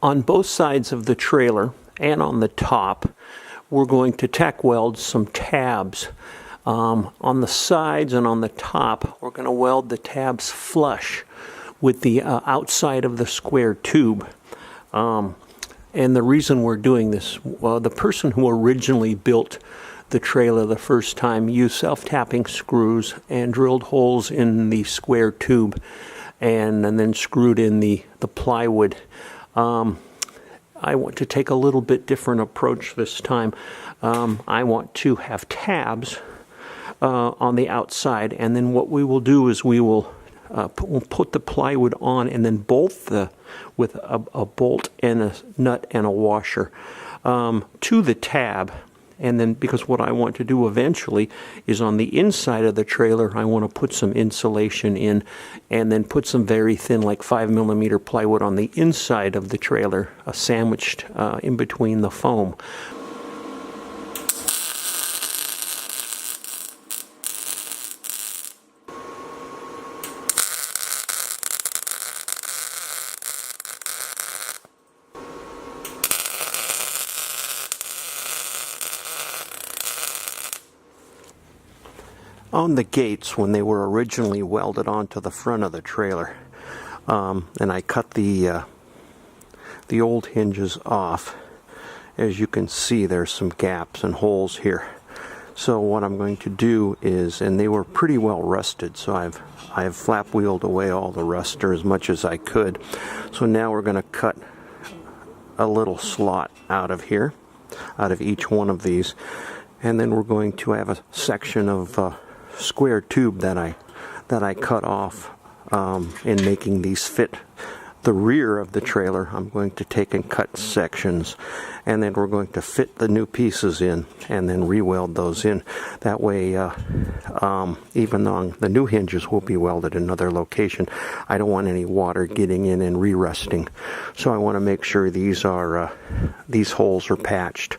On both sides of the trailer and on the top, we're going to tack weld some tabs. On the sides and on the top, we're going to weld the tabs flush with the outside of the square tube. And the reason we're doing this, well, the person who originally built the trailer the first time used self-tapping screws and drilled holes in the square tube and then screwed in the plywood. I want to take a little bit different approach this time. I want to have tabs on the outside, and then what we will do is we'll put the plywood on and then bolt with a bolt and a nut and a washer to the tab. And then, because what I want to do eventually is on the inside of the trailer, I want to put some insulation in and then put some very thin, like 5mm plywood on the inside of the trailer, sandwiched in between the foam. On the gates, when they were originally welded onto the front of the trailer, and I cut the old hinges off, as you can see there's some gaps and holes here. So what I'm going to do is, and they were pretty well rusted, so I've flap wheeled away all the rust, or as much as I could. So now we're going to cut a little slot out of here, out of each one of these, and then we're going to have a section of square tube that I cut off in making these fit the rear of the trailer. I'm going to take and cut sections, and then we're going to fit the new pieces in and then re-weld those in. That way, even though the new hinges will be welded in another location, I don't want any water getting in and re-rusting. So I want to make sure these holes are patched.